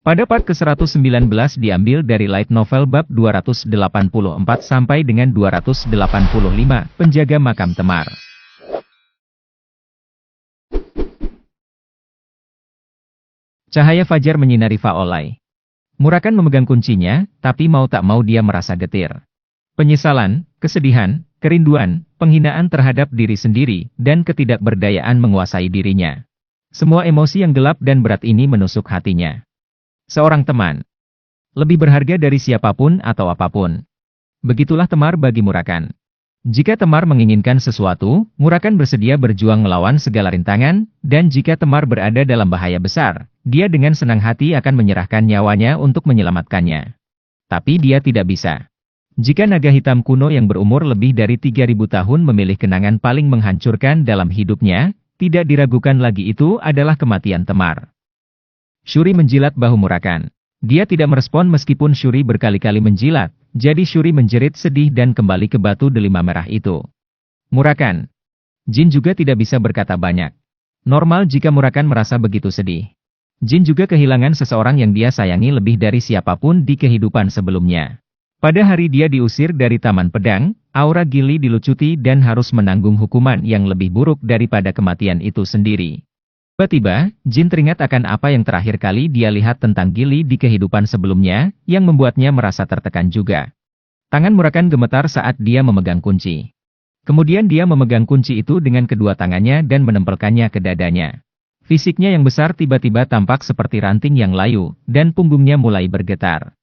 Pada part ke-119 diambil dari light novel bab 284 sampai dengan 285, Penjaga Makam Temar. Cahaya fajar menyinari Faolai. Murakan memegang kuncinya, tapi mau tak mau dia merasa getir. Penyesalan, kesedihan, kerinduan, penghinaan terhadap diri sendiri, dan ketidakberdayaan menguasai dirinya. Semua emosi yang gelap dan berat ini menusuk hatinya. Seorang teman. Lebih berharga dari siapapun atau apapun. Begitulah Temar bagi Murakan. Jika Temar menginginkan sesuatu, Murakan bersedia berjuang melawan segala rintangan, dan jika Temar berada dalam bahaya besar, dia dengan senang hati akan menyerahkan nyawanya untuk menyelamatkannya. Tapi dia tidak bisa. Jika naga hitam kuno yang berumur lebih dari 3000 tahun memilih kenangan paling menghancurkan dalam hidupnya, tidak diragukan lagi itu adalah kematian Temar. Shuri menjilat bahu Murakan. Dia tidak merespon meskipun Shuri berkali-kali menjilat, jadi Shuri menjerit sedih dan kembali ke batu delima merah itu. Murakan. Jin juga tidak bisa berkata banyak. Normal jika Murakan merasa begitu sedih. Jin juga kehilangan seseorang yang dia sayangi lebih dari siapapun di kehidupan sebelumnya. Pada hari dia diusir dari Taman Pedang, aura Gili dilucuti dan harus menanggung hukuman yang lebih buruk daripada kematian itu sendiri. Tiba-tiba, Jin teringat akan apa yang terakhir kali dia lihat tentang Gili di kehidupan sebelumnya, yang membuatnya merasa tertekan juga. Tangan Murakan gemetar saat dia memegang kunci. Kemudian dia memegang kunci itu dengan kedua tangannya dan menempelkannya ke dadanya. Fisiknya yang besar tiba-tiba tampak seperti ranting yang layu, dan punggungnya mulai bergetar.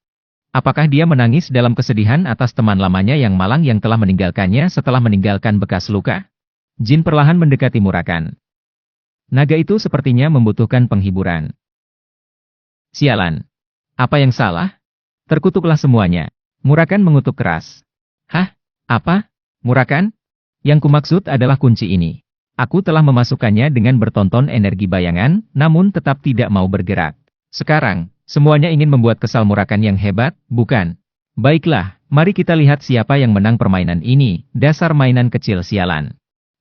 Apakah dia menangis dalam kesedihan atas teman lamanya yang malang yang telah meninggalkannya setelah meninggalkan bekas luka? Jin perlahan mendekati Murakan. Naga itu sepertinya membutuhkan penghiburan. Sialan. Apa yang salah? Terkutuklah semuanya. Murakan mengutuk keras. Hah? Apa? Murakan? Yang kumaksud adalah kunci ini. Aku telah memasukkannya dengan bertonton energi bayangan, namun tetap tidak mau bergerak. Sekarang, semuanya ingin membuat kesal Murakan yang hebat, bukan? Baiklah, mari kita lihat siapa yang menang permainan ini, dasar mainan kecil sialan.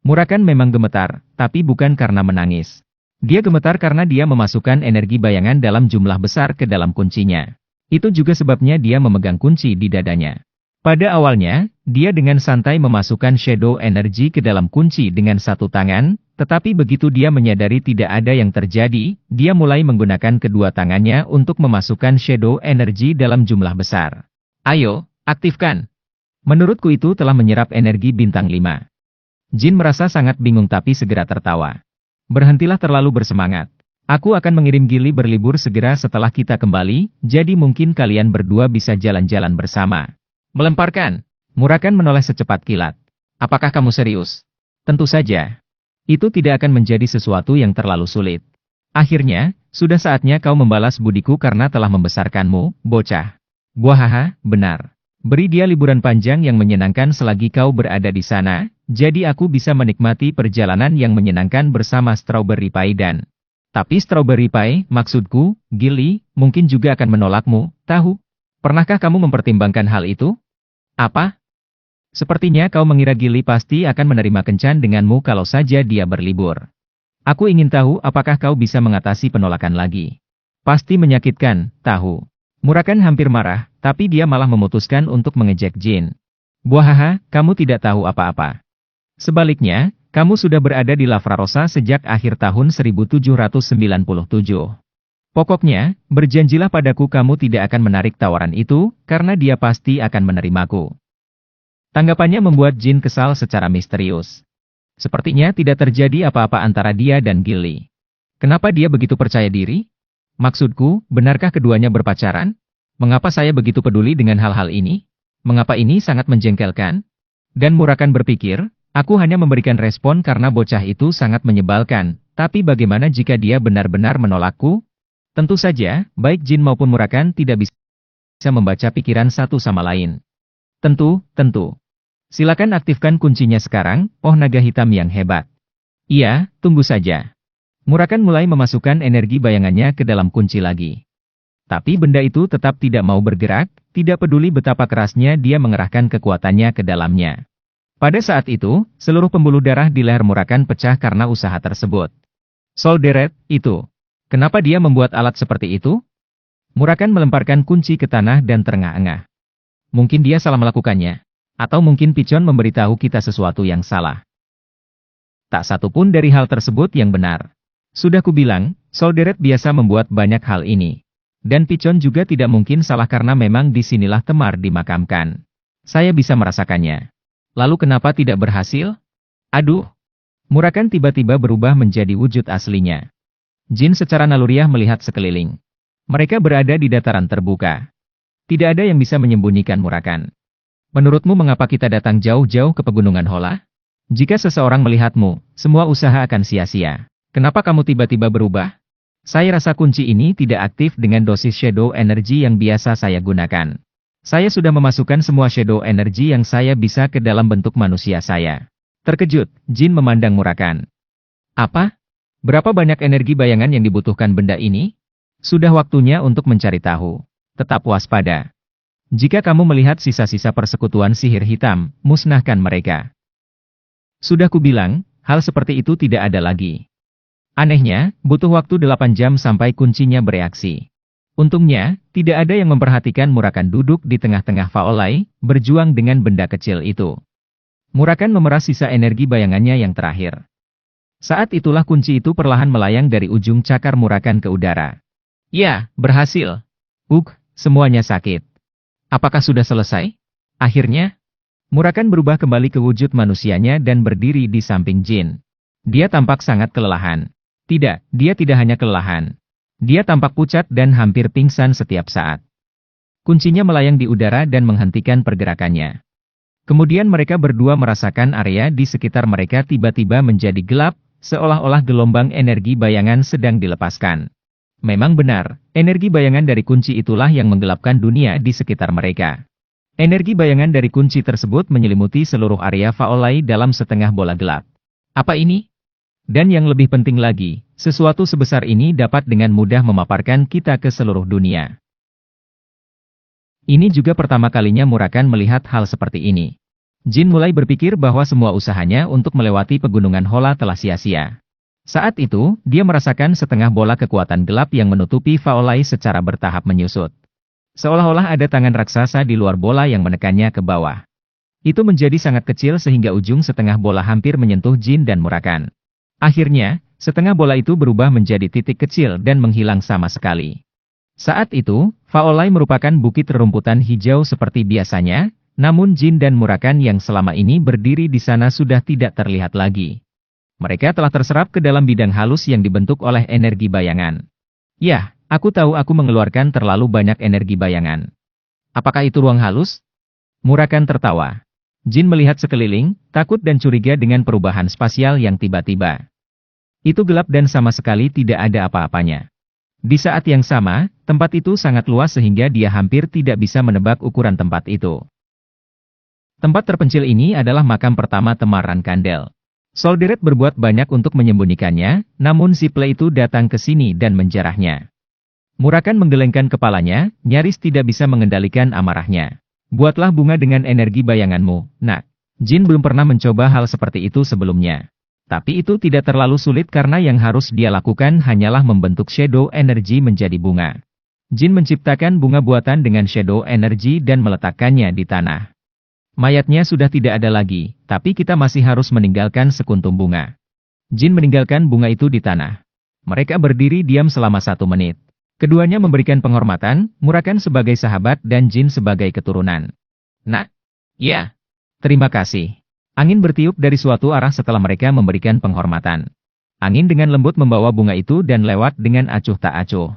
Murakan memang gemetar, tapi bukan karena menangis. Dia gemetar karena dia memasukkan energi bayangan dalam jumlah besar ke dalam kuncinya. Itu juga sebabnya dia memegang kunci di dadanya. Pada awalnya, dia dengan santai memasukkan shadow energy ke dalam kunci dengan satu tangan, tetapi begitu dia menyadari tidak ada yang terjadi, dia mulai menggunakan kedua tangannya untuk memasukkan shadow energy dalam jumlah besar. Ayo, aktifkan. Menurutku itu telah menyerap energi bintang 5. Jin merasa sangat bingung tapi segera tertawa. Berhentilah terlalu bersemangat. Aku akan mengirim Gili berlibur segera setelah kita kembali, jadi mungkin kalian berdua bisa jalan-jalan bersama. Melemparkan. Murakan menoleh secepat kilat. Apakah kamu serius? Tentu saja. Itu tidak akan menjadi sesuatu yang terlalu sulit. Akhirnya, sudah saatnya kau membalas budiku karena telah membesarkanmu, bocah. Buahaha, benar. Beri dia liburan panjang yang menyenangkan selagi kau berada di sana, jadi aku bisa menikmati perjalanan yang menyenangkan bersama Strawberry Pie dan... Tapi Strawberry Pie, maksudku, Gili, mungkin juga akan menolakmu, tahu? Pernahkah kamu mempertimbangkan hal itu? Apa? Sepertinya kau mengira Gili pasti akan menerima kencan denganmu kalau saja dia berlibur. Aku ingin tahu apakah kau bisa mengatasi penolakan lagi. Pasti menyakitkan, tahu. Murakan hampir marah, tapi dia malah memutuskan untuk mengejek Jin. Buahaha, kamu tidak tahu apa-apa. Sebaliknya, kamu sudah berada di Lavrarosa sejak akhir tahun 1797. Pokoknya, berjanjilah padaku kamu tidak akan menarik tawaran itu, karena dia pasti akan menerimaku. Tanggapannya membuat Jin kesal secara misterius. Sepertinya tidak terjadi apa-apa antara dia dan Gili. Kenapa dia begitu percaya diri? Maksudku, benarkah keduanya berpacaran? Mengapa saya begitu peduli dengan hal-hal ini? Mengapa ini sangat menjengkelkan? Dan Murakan berpikir, aku hanya memberikan respon karena bocah itu sangat menyebalkan, tapi bagaimana jika dia benar-benar menolakku? Tentu saja, baik Jin maupun Murakan tidak bisa membaca pikiran satu sama lain. Tentu. Silakan aktifkan kuncinya sekarang, oh naga hitam yang hebat. Iya, tunggu saja. Murakan mulai memasukkan energi bayangannya ke dalam kunci lagi. Tapi benda itu tetap tidak mau bergerak, tidak peduli betapa kerasnya dia mengerahkan kekuatannya ke dalamnya. Pada saat itu, seluruh pembuluh darah di leher Murakan pecah karena usaha tersebut. Solderet, itu. Kenapa dia membuat alat seperti itu? Murakan melemparkan kunci ke tanah dan terengah-engah. Mungkin dia salah melakukannya. Atau mungkin Pichon memberitahu kita sesuatu yang salah. Tak satu pun dari hal tersebut yang benar. Sudah kubilang, Solderet biasa membuat banyak hal ini. Dan Pichon juga tidak mungkin salah karena memang disinilah Temar dimakamkan. Saya bisa merasakannya. Lalu kenapa tidak berhasil? Aduh! Murakan tiba-tiba berubah menjadi wujud aslinya. Jin secara naluriah melihat sekeliling. Mereka berada di dataran terbuka. Tidak ada yang bisa menyembunyikan Murakan. Menurutmu mengapa kita datang jauh-jauh ke pegunungan Hola? Jika seseorang melihatmu, semua usaha akan sia-sia. Kenapa kamu tiba-tiba berubah? Saya rasa kunci ini tidak aktif dengan dosis shadow energy yang biasa saya gunakan. Saya sudah memasukkan semua shadow energy yang saya bisa ke dalam bentuk manusia saya. Terkejut, Jin memandang Murakan. Apa? Berapa banyak energi bayangan yang dibutuhkan benda ini? Sudah waktunya untuk mencari tahu. Tetap waspada. Jika kamu melihat sisa-sisa persekutuan sihir hitam, musnahkan mereka. Sudah kubilang, hal seperti itu tidak ada lagi. Anehnya, butuh waktu 8 jam sampai kuncinya bereaksi. Untungnya, tidak ada yang memperhatikan Murakan duduk di tengah-tengah Faolai, berjuang dengan benda kecil itu. Murakan memeras sisa energi bayangannya yang terakhir. Saat itulah kunci itu perlahan melayang dari ujung cakar Murakan ke udara. Ya, berhasil. Semuanya sakit. Apakah sudah selesai? Akhirnya, Murakan berubah kembali ke wujud manusianya dan berdiri di samping Jin. Dia tampak sangat kelelahan. Tidak, dia tidak hanya kelelahan. Dia tampak pucat dan hampir pingsan setiap saat. Kuncinya melayang di udara dan menghentikan pergerakannya. Kemudian mereka berdua merasakan area di sekitar mereka tiba-tiba menjadi gelap, seolah-olah gelombang energi bayangan sedang dilepaskan. Memang benar, energi bayangan dari kunci itulah yang menggelapkan dunia di sekitar mereka. Energi bayangan dari kunci tersebut menyelimuti seluruh area Faolai dalam setengah bola gelap. Apa ini? Dan yang lebih penting lagi, sesuatu sebesar ini dapat dengan mudah memaparkan kita ke seluruh dunia. Ini juga pertama kalinya Murakan melihat hal seperti ini. Jin mulai berpikir bahwa semua usahanya untuk melewati pegunungan Hola telah sia-sia. Saat itu, dia merasakan setengah bola kekuatan gelap yang menutupi Faolai secara bertahap menyusut. Seolah-olah ada tangan raksasa di luar bola yang menekannya ke bawah. Itu menjadi sangat kecil sehingga ujung setengah bola hampir menyentuh Jin dan Murakan. Akhirnya, setengah bola itu berubah menjadi titik kecil dan menghilang sama sekali. Saat itu, Faolai merupakan bukit rerumputan hijau seperti biasanya, namun Jin dan Murakan yang selama ini berdiri di sana sudah tidak terlihat lagi. Mereka telah terserap ke dalam bidang halus yang dibentuk oleh energi bayangan. Yah, aku tahu aku mengeluarkan terlalu banyak energi bayangan. Apakah itu ruang halus? Murakan tertawa. Jin melihat sekeliling, takut dan curiga dengan perubahan spasial yang tiba-tiba. Itu gelap dan sama sekali tidak ada apa-apanya. Di saat yang sama, tempat itu sangat luas sehingga dia hampir tidak bisa menebak ukuran tempat itu. Tempat terpencil ini adalah makam pertama Temar Rankandel. Solderet berbuat banyak untuk menyembunyikannya, namun si Ple itu datang ke sini dan menjarahnya. Murakan menggelengkan kepalanya, nyaris tidak bisa mengendalikan amarahnya. Buatlah bunga dengan energi bayanganmu, nak. Jin belum pernah mencoba hal seperti itu sebelumnya. Tapi itu tidak terlalu sulit karena yang harus dia lakukan hanyalah membentuk shadow energy menjadi bunga. Jin menciptakan bunga buatan dengan shadow energy dan meletakkannya di tanah. Mayatnya sudah tidak ada lagi, tapi kita masih harus meninggalkan sekuntum bunga. Jin meninggalkan bunga itu di tanah. Mereka berdiri diam selama 1 menit. Keduanya memberikan penghormatan, Murakan sebagai sahabat dan Jin sebagai keturunan. Nak? Ya. Terima kasih. Angin bertiup dari suatu arah setelah mereka memberikan penghormatan. Angin dengan lembut membawa bunga itu dan lewat dengan acuh tak acuh.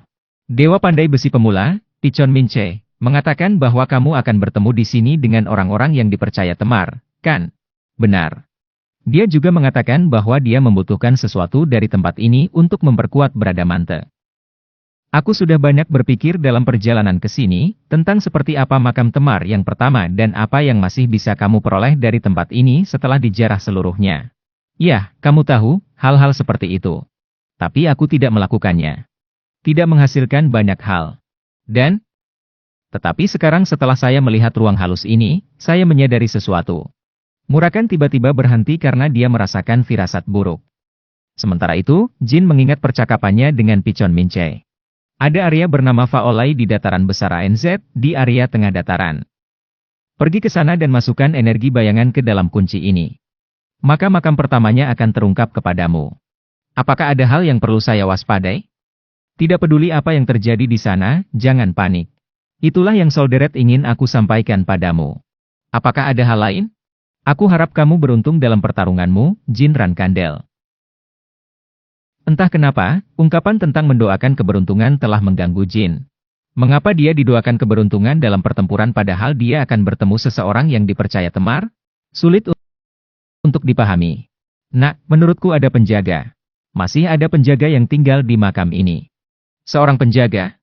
Dewa Pandai Besi Pemula, Pichon Minche, mengatakan bahwa kamu akan bertemu di sini dengan orang-orang yang dipercaya Temar, kan? Benar. Dia juga mengatakan bahwa dia membutuhkan sesuatu dari tempat ini untuk memperkuat Bradamante. Aku sudah banyak berpikir dalam perjalanan ke sini, tentang seperti apa makam Temar yang pertama dan apa yang masih bisa kamu peroleh dari tempat ini setelah dijarah seluruhnya. Ya, kamu tahu, hal-hal seperti itu. Tapi aku tidak melakukannya. Tidak menghasilkan banyak hal. Tetapi sekarang setelah saya melihat ruang halus ini, saya menyadari sesuatu. Murakan tiba-tiba berhenti karena dia merasakan firasat buruk. Sementara itu, Jin mengingat percakapannya dengan Pichon Minche. Ada area bernama Faolai di dataran besar ANZ, di area tengah dataran. Pergi ke sana dan masukkan energi bayangan ke dalam kunci ini. Maka makam pertamanya akan terungkap kepadamu. Apakah ada hal yang perlu saya waspadai? Tidak peduli apa yang terjadi di sana, jangan panik. Itulah yang Solderet ingin aku sampaikan padamu. Apakah ada hal lain? Aku harap kamu beruntung dalam pertarunganmu, Jin Rankandel. Entah kenapa, ungkapan tentang mendoakan keberuntungan telah mengganggu Jin. Mengapa dia didoakan keberuntungan dalam pertempuran padahal dia akan bertemu seseorang yang dipercaya Temar? Sulit untuk dipahami. Nak, menurutku ada penjaga. Masih ada penjaga yang tinggal di makam ini. Seorang penjaga?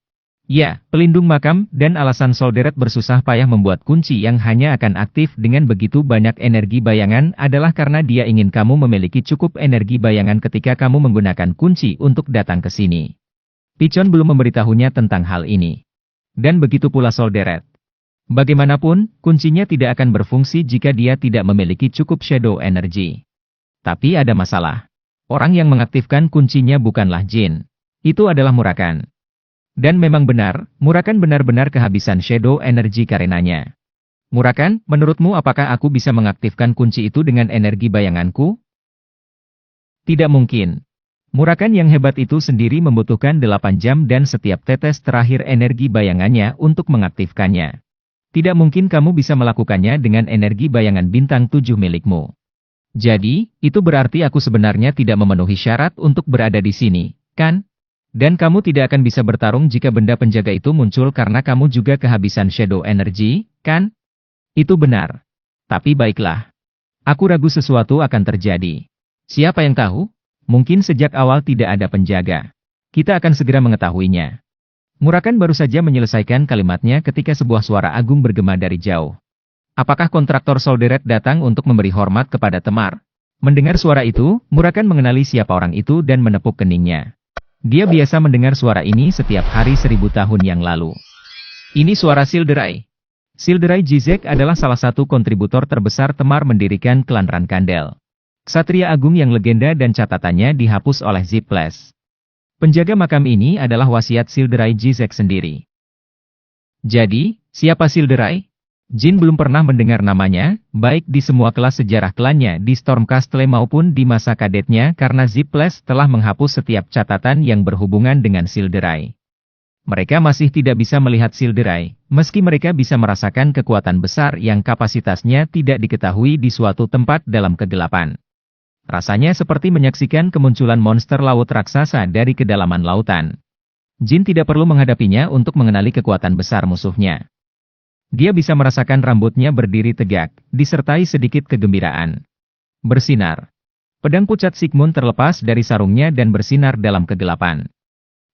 Ya, pelindung makam, dan alasan Solderet bersusah payah membuat kunci yang hanya akan aktif dengan begitu banyak energi bayangan adalah karena dia ingin kamu memiliki cukup energi bayangan ketika kamu menggunakan kunci untuk datang ke sini. Pichon belum memberitahunya tentang hal ini. Dan begitu pula Solderet. Bagaimanapun, kuncinya tidak akan berfungsi jika dia tidak memiliki cukup shadow energy. Tapi ada masalah. Orang yang mengaktifkan kuncinya bukanlah Jin. Itu adalah Murakan. Dan memang benar, Murakan benar-benar kehabisan shadow energy karenanya. Murakan, menurutmu apakah aku bisa mengaktifkan kunci itu dengan energi bayanganku? Tidak mungkin. Murakan yang hebat itu sendiri membutuhkan 8 jam dan setiap tetes terakhir energi bayangannya untuk mengaktifkannya. Tidak mungkin kamu bisa melakukannya dengan energi bayangan bintang 7 milikmu. Jadi, itu berarti aku sebenarnya tidak memenuhi syarat untuk berada di sini, kan? Dan kamu tidak akan bisa bertarung jika benda penjaga itu muncul karena kamu juga kehabisan shadow energy, kan? Itu benar. Tapi baiklah. Aku ragu sesuatu akan terjadi. Siapa yang tahu? Mungkin sejak awal tidak ada penjaga. Kita akan segera mengetahuinya. Murakan baru saja menyelesaikan kalimatnya ketika sebuah suara agung bergema dari jauh. Apakah kontraktor Solderet datang untuk memberi hormat kepada Temar? Mendengar suara itu, Murakan mengenali siapa orang itu dan menepuk keningnya. Dia biasa mendengar suara ini setiap hari 1000 tahun yang lalu. Ini suara Silderai. Silderai Jizek adalah salah satu kontributor terbesar Temar mendirikan klan Rankandel. Ksatria agung yang legenda dan catatannya dihapus oleh Ziples. Penjaga makam ini adalah wasiat Silderai Jizek sendiri. Jadi, siapa Silderai? Jin belum pernah mendengar namanya, baik di semua kelas sejarah klannya di Stormcastle maupun di masa kadetnya karena Ziples telah menghapus setiap catatan yang berhubungan dengan Silderai. Mereka masih tidak bisa melihat Silderai, meski mereka bisa merasakan kekuatan besar yang kapasitasnya tidak diketahui di suatu tempat dalam kegelapan. Rasanya seperti menyaksikan kemunculan monster laut raksasa dari kedalaman lautan. Jin tidak perlu menghadapinya untuk mengenali kekuatan besar musuhnya. Dia bisa merasakan rambutnya berdiri tegak, disertai sedikit kegembiraan. Bersinar. Pedang pucat Sigmund terlepas dari sarungnya dan bersinar dalam kegelapan.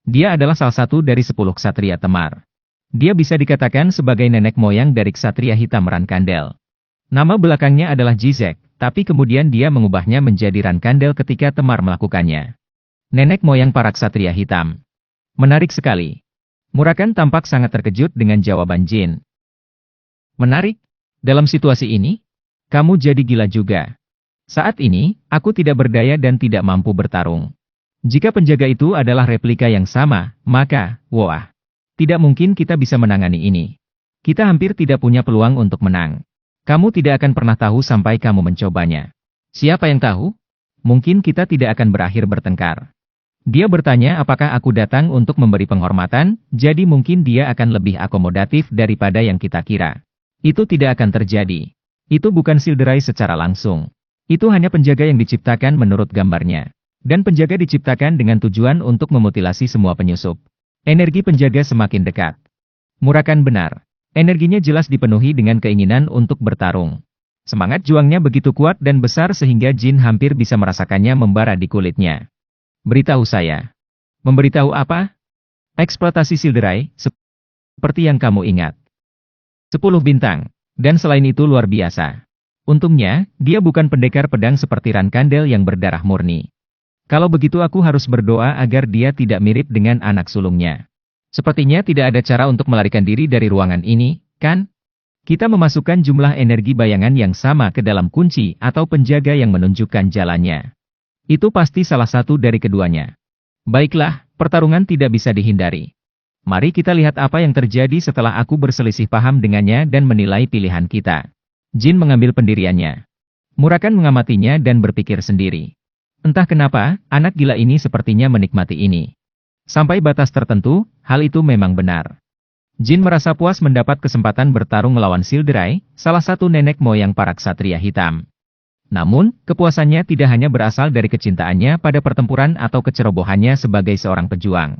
Dia adalah salah satu dari 10 ksatria Temar. Dia bisa dikatakan sebagai nenek moyang dari ksatria hitam Rankandel. Nama belakangnya adalah Jizek, tapi kemudian dia mengubahnya menjadi Rankandel ketika Temar melakukannya. Nenek moyang para ksatria hitam. Menarik sekali. Murakan tampak sangat terkejut dengan jawaban Jin. Menarik? Dalam situasi ini, kamu jadi gila juga. Saat ini, aku tidak berdaya dan tidak mampu bertarung. Jika penjaga itu adalah replika yang sama, maka, wah, tidak mungkin kita bisa menangani ini. Kita hampir tidak punya peluang untuk menang. Kamu tidak akan pernah tahu sampai kamu mencobanya. Siapa yang tahu? Mungkin kita tidak akan berakhir bertengkar. Dia bertanya apakah aku datang untuk memberi penghormatan, jadi mungkin dia akan lebih akomodatif daripada yang kita kira. Itu tidak akan terjadi. Itu bukan Silderai secara langsung. Itu hanya penjaga yang diciptakan menurut gambarnya. Dan penjaga diciptakan dengan tujuan untuk memutilasi semua penyusup. Energi penjaga semakin dekat. Murakan benar. Energinya jelas dipenuhi dengan keinginan untuk bertarung. Semangat juangnya begitu kuat dan besar sehingga Jin hampir bisa merasakannya membara di kulitnya. Beritahu saya. Memberitahu apa? Eksploitasi Silderai, seperti yang kamu ingat. 10 bintang. Dan selain itu luar biasa. Untungnya, dia bukan pendekar pedang seperti Rankandel yang berdarah murni. Kalau begitu aku harus berdoa agar dia tidak mirip dengan anak sulungnya. Sepertinya tidak ada cara untuk melarikan diri dari ruangan ini, kan? Kita memasukkan jumlah energi bayangan yang sama ke dalam kunci atau penjaga yang menunjukkan jalannya. Itu pasti salah satu dari keduanya. Baiklah, pertarungan tidak bisa dihindari. Mari kita lihat apa yang terjadi setelah aku berselisih paham dengannya dan menilai pilihan kita. Jin mengambil pendiriannya. Murakan mengamatinya dan berpikir sendiri. Entah kenapa, anak gila ini sepertinya menikmati ini. Sampai batas tertentu, hal itu memang benar. Jin merasa puas mendapat kesempatan bertarung melawan Silderai, salah satu nenek moyang para ksatria hitam. Namun, kepuasannya tidak hanya berasal dari kecintaannya pada pertempuran atau kecerobohannya sebagai seorang pejuang.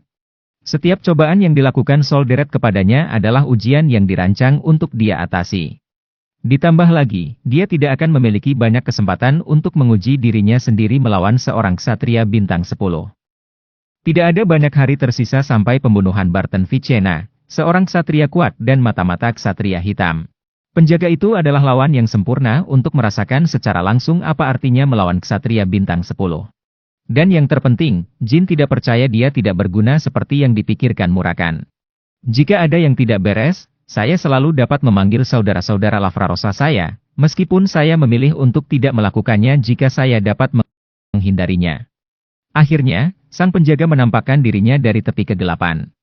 Setiap cobaan yang dilakukan Solderet kepadanya adalah ujian yang dirancang untuk dia atasi. Ditambah lagi, dia tidak akan memiliki banyak kesempatan untuk menguji dirinya sendiri melawan seorang ksatria bintang 10. Tidak ada banyak hari tersisa sampai pembunuhan Barton Vicena, seorang ksatria kuat dan mata-mata ksatria hitam. Penjaga itu adalah lawan yang sempurna untuk merasakan secara langsung apa artinya melawan ksatria bintang 10. Dan yang terpenting, Jin tidak percaya dia tidak berguna seperti yang dipikirkan Murakan. Jika ada yang tidak beres, saya selalu dapat memanggil saudara-saudara Lavrarosa saya, meskipun saya memilih untuk tidak melakukannya jika saya dapat menghindarinya. Akhirnya, sang penjaga menampakkan dirinya dari tepi kegelapan.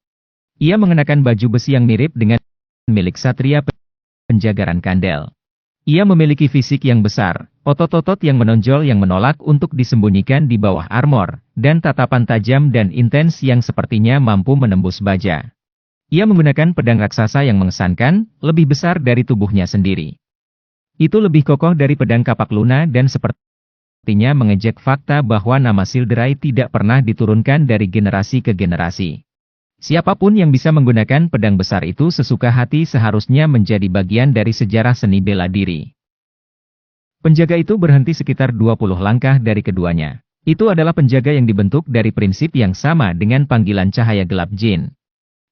Ia mengenakan baju besi yang mirip dengan milik Satria penjaga Rankandel. Ia memiliki fisik yang besar, otot-otot yang menonjol yang menolak untuk disembunyikan di bawah armor, dan tatapan tajam dan intens yang sepertinya mampu menembus baja. Ia menggunakan pedang raksasa yang mengesankan, lebih besar dari tubuhnya sendiri. Itu lebih kokoh dari pedang kapak luna dan sepertinya mengejek fakta bahwa nama Silderai tidak pernah diturunkan dari generasi ke generasi. Siapapun yang bisa menggunakan pedang besar itu sesuka hati seharusnya menjadi bagian dari sejarah seni bela diri. Penjaga itu berhenti sekitar 20 langkah dari keduanya. Itu adalah penjaga yang dibentuk dari prinsip yang sama dengan panggilan cahaya gelap Jin.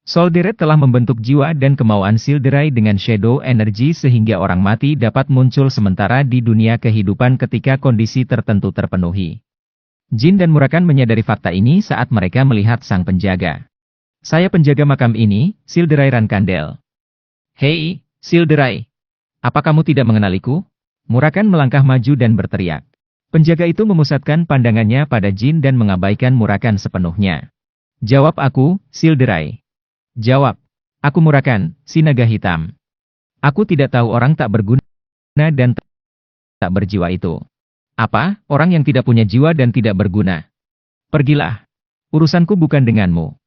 Solderet telah membentuk jiwa dan kemauan Silderai dengan shadow energy sehingga orang mati dapat muncul sementara di dunia kehidupan ketika kondisi tertentu terpenuhi. Jin dan Murakan menyadari fakta ini saat mereka melihat sang penjaga. Saya penjaga makam ini, Silderai Rankandel. Hei, Silderai. Apa kamu tidak mengenaliku? Murakan melangkah maju dan berteriak. Penjaga itu memusatkan pandangannya pada Jin dan mengabaikan Murakan sepenuhnya. Jawab aku, Silderai. Jawab. Aku Murakan, si naga hitam. Aku tidak tahu orang tak berguna dan tak berjiwa itu. Apa, orang yang tidak punya jiwa dan tidak berguna? Pergilah. Urusanku bukan denganmu.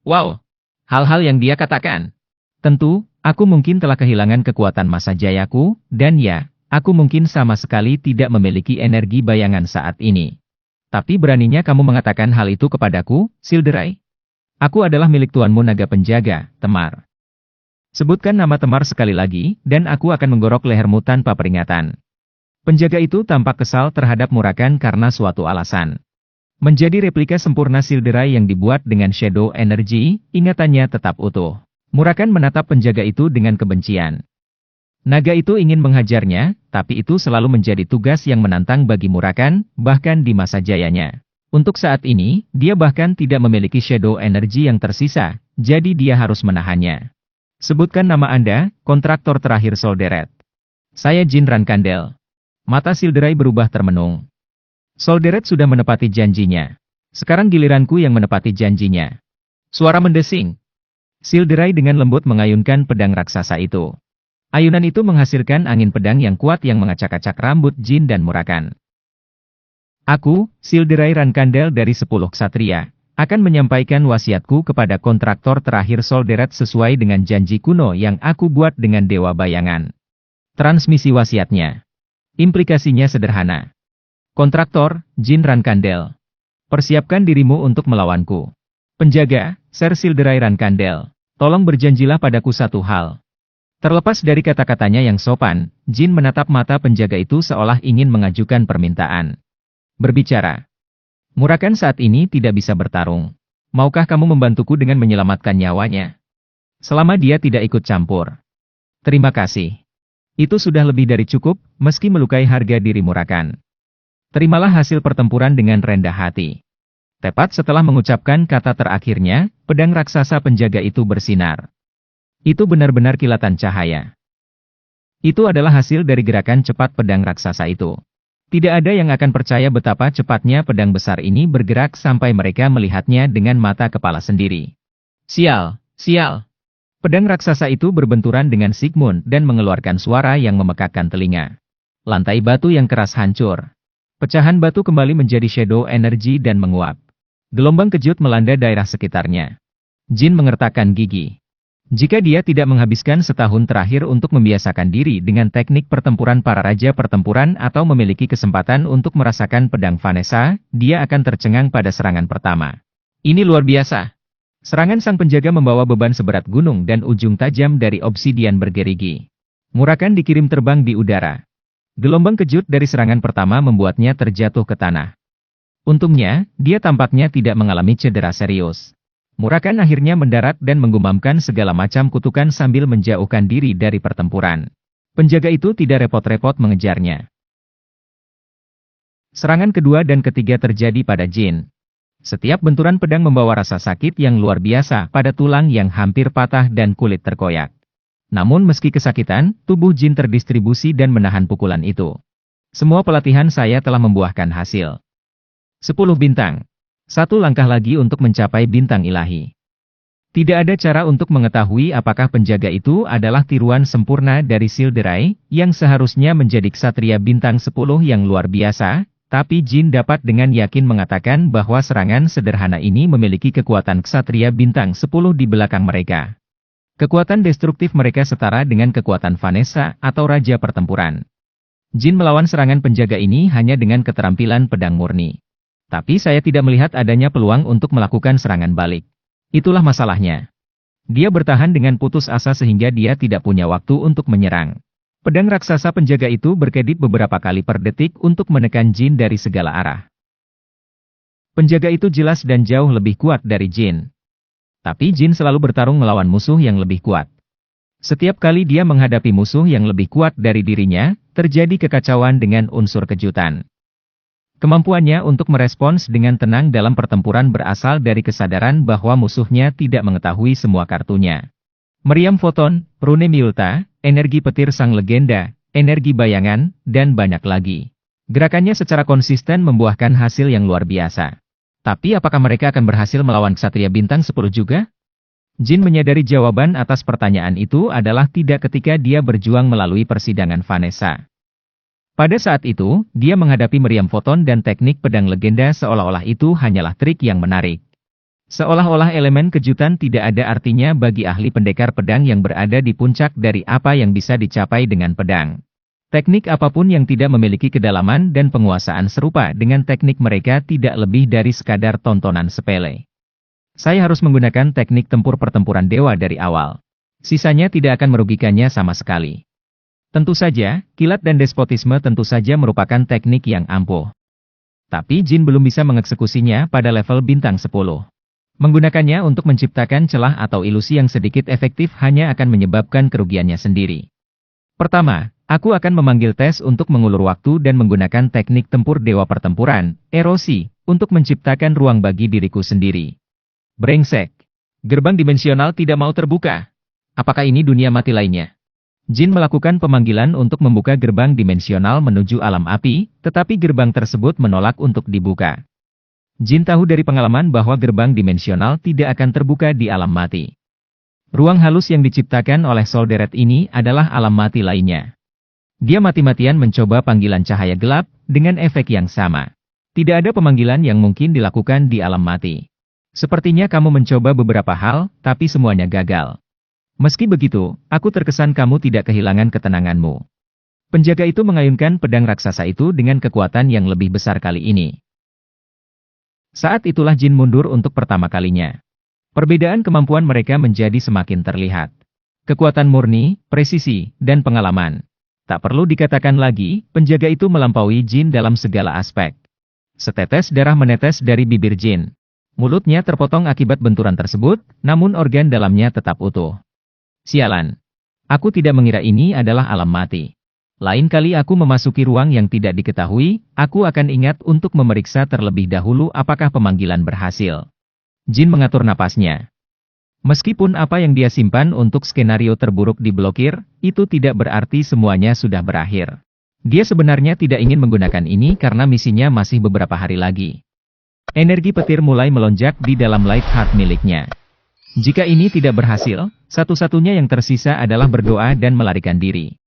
Wow, hal-hal yang dia katakan. Tentu, aku mungkin telah kehilangan kekuatan masa jayaku, dan ya, aku mungkin sama sekali tidak memiliki energi bayangan saat ini. Tapi beraninya kamu mengatakan hal itu kepadaku, Silderai? Aku adalah milik tuanmu naga penjaga, Temar. Sebutkan nama Temar sekali lagi, dan aku akan menggorok lehermu tanpa peringatan. Penjaga itu tampak kesal terhadap Murakan karena suatu alasan. Menjadi replika sempurna Silderai yang dibuat dengan shadow energy, ingatannya tetap utuh. Murakan menatap penjaga itu dengan kebencian. Naga itu ingin menghajarnya, tapi itu selalu menjadi tugas yang menantang bagi Murakan, bahkan di masa jayanya. Untuk saat ini, dia bahkan tidak memiliki shadow energy yang tersisa, jadi dia harus menahannya. Sebutkan nama Anda, kontraktor terakhir Solderet. Saya Jin Rankandel. Mata Silderai berubah termenung. Solderet sudah menepati janjinya. Sekarang giliranku yang menepati janjinya. Suara mendesing. Silderai dengan lembut mengayunkan pedang raksasa itu. Ayunan itu menghasilkan angin pedang yang kuat yang mengacak-acak rambut Jin dan Murakan. Aku, Silderai Rankandel dari 10 ksatria, akan menyampaikan wasiatku kepada kontraktor terakhir Solderet sesuai dengan janji kuno yang aku buat dengan Dewa Bayangan. Transmisi wasiatnya. Implikasinya sederhana. Kontraktor, Jin Rankandel. Persiapkan dirimu untuk melawanku. Penjaga, Ser Silderai Rankandel. Tolong berjanjilah padaku satu hal. Terlepas dari kata-katanya yang sopan, Jin menatap mata penjaga itu seolah ingin mengajukan permintaan. Berbicara. Murakan saat ini tidak bisa bertarung. Maukah kamu membantuku dengan menyelamatkan nyawanya? Selama dia tidak ikut campur. Terima kasih. Itu sudah lebih dari cukup, meski melukai harga diri Murakan. Terimalah hasil pertempuran dengan rendah hati. Tepat setelah mengucapkan kata terakhirnya, pedang raksasa penjaga itu bersinar. Itu benar-benar kilatan cahaya. Itu adalah hasil dari gerakan cepat pedang raksasa itu. Tidak ada yang akan percaya betapa cepatnya pedang besar ini bergerak sampai mereka melihatnya dengan mata kepala sendiri. Sial, Sial! Pedang raksasa itu berbenturan dengan Sigmund dan mengeluarkan suara yang memekakkan telinga. Lantai batu yang keras hancur. Pecahan batu kembali menjadi shadow energy dan menguap. Gelombang kejut melanda daerah sekitarnya. Jin mengertakkan gigi. Jika dia tidak menghabiskan setahun terakhir untuk membiasakan diri dengan teknik pertempuran para raja pertempuran atau memiliki kesempatan untuk merasakan pedang Vanessa, dia akan tercengang pada serangan pertama. Ini luar biasa. Serangan sang penjaga membawa beban seberat gunung dan ujung tajam dari obsidian bergerigi. Murakan dikirim terbang di udara. Gelombang kejut dari serangan pertama membuatnya terjatuh ke tanah. Untungnya, dia tampaknya tidak mengalami cedera serius. Murakan akhirnya mendarat dan menggumamkan segala macam kutukan sambil menjauhkan diri dari pertempuran. Penjaga itu tidak repot-repot mengejarnya. Serangan kedua dan ketiga terjadi pada Jin. Setiap benturan pedang membawa rasa sakit yang luar biasa pada tulang yang hampir patah dan kulit terkoyak. Namun meski kesakitan, tubuh Jin terdistribusi dan menahan pukulan itu. Semua pelatihan saya telah membuahkan hasil. 10 bintang. Satu langkah lagi untuk mencapai bintang ilahi. Tidak ada cara untuk mengetahui apakah penjaga itu adalah tiruan sempurna dari Silderai, yang seharusnya menjadi ksatria bintang 10 yang luar biasa, tapi Jin dapat dengan yakin mengatakan bahwa serangan sederhana ini memiliki kekuatan ksatria bintang 10 di belakang mereka. Kekuatan destruktif mereka setara dengan kekuatan Vanessa atau Raja Pertempuran. Jin melawan serangan penjaga ini hanya dengan keterampilan pedang murni. Tapi saya tidak melihat adanya peluang untuk melakukan serangan balik. Itulah masalahnya. Dia bertahan dengan putus asa sehingga dia tidak punya waktu untuk menyerang. Pedang raksasa penjaga itu berkedip beberapa kali per detik untuk menekan Jin dari segala arah. Penjaga itu jelas dan jauh lebih kuat dari Jin. Tapi Jin selalu bertarung melawan musuh yang lebih kuat. Setiap kali dia menghadapi musuh yang lebih kuat dari dirinya, terjadi kekacauan dengan unsur kejutan. Kemampuannya untuk merespons dengan tenang dalam pertempuran berasal dari kesadaran bahwa musuhnya tidak mengetahui semua kartunya. Meriam foton, rune Miulta, energi petir sang legenda, energi bayangan, dan banyak lagi. Gerakannya secara konsisten membuahkan hasil yang luar biasa. Tapi apakah mereka akan berhasil melawan Ksatria Bintang 10 juga? Jin menyadari jawaban atas pertanyaan itu adalah tidak ketika dia berjuang melalui persidangan Vanessa. Pada saat itu, dia menghadapi meriam foton dan teknik pedang legenda seolah-olah itu hanyalah trik yang menarik. Seolah-olah elemen kejutan tidak ada artinya bagi ahli pendekar pedang yang berada di puncak dari apa yang bisa dicapai dengan pedang. Teknik apapun yang tidak memiliki kedalaman dan penguasaan serupa dengan teknik mereka tidak lebih dari sekadar tontonan sepele. Saya harus menggunakan teknik tempur pertempuran dewa dari awal. Sisanya tidak akan merugikannya sama sekali. Tentu saja, kilat dan despotisme tentu saja merupakan teknik yang ampuh. Tapi Jin belum bisa mengeksekusinya pada level bintang 10. Menggunakannya untuk menciptakan celah atau ilusi yang sedikit efektif hanya akan menyebabkan kerugiannya sendiri. Pertama, aku akan memanggil tes untuk mengulur waktu dan menggunakan teknik tempur dewa pertempuran, erosi, untuk menciptakan ruang bagi diriku sendiri. Brengsek. Gerbang dimensional tidak mau terbuka. Apakah ini dunia mati lainnya? Jin melakukan pemanggilan untuk membuka gerbang dimensional menuju alam api, tetapi gerbang tersebut menolak untuk dibuka. Jin tahu dari pengalaman bahwa gerbang dimensional tidak akan terbuka di alam mati. Ruang halus yang diciptakan oleh Solderet ini adalah alam mati lainnya. Dia mati-matian mencoba panggilan cahaya gelap, dengan efek yang sama. Tidak ada pemanggilan yang mungkin dilakukan di alam mati. Sepertinya kamu mencoba beberapa hal, tapi semuanya gagal. Meski begitu, aku terkesan kamu tidak kehilangan ketenanganmu. Penjaga itu mengayunkan pedang raksasa itu dengan kekuatan yang lebih besar kali ini. Saat itulah Jin mundur untuk pertama kalinya. Perbedaan kemampuan mereka menjadi semakin terlihat. Kekuatan murni, presisi, dan pengalaman. Tak perlu dikatakan lagi, penjaga itu melampaui Jin dalam segala aspek. Setetes darah menetes dari bibir Jin. Mulutnya terpotong akibat benturan tersebut, namun organ dalamnya tetap utuh. Sialan. Aku tidak mengira ini adalah alam mati. Lain kali aku memasuki ruang yang tidak diketahui, aku akan ingat untuk memeriksa terlebih dahulu apakah pemanggilan berhasil. Jin mengatur napasnya. Meskipun apa yang dia simpan untuk skenario terburuk diblokir, itu tidak berarti semuanya sudah berakhir. Dia sebenarnya tidak ingin menggunakan ini karena misinya masih beberapa hari lagi. Energi petir mulai melonjak di dalam light heart miliknya. Jika ini tidak berhasil, satu-satunya yang tersisa adalah berdoa dan melarikan diri.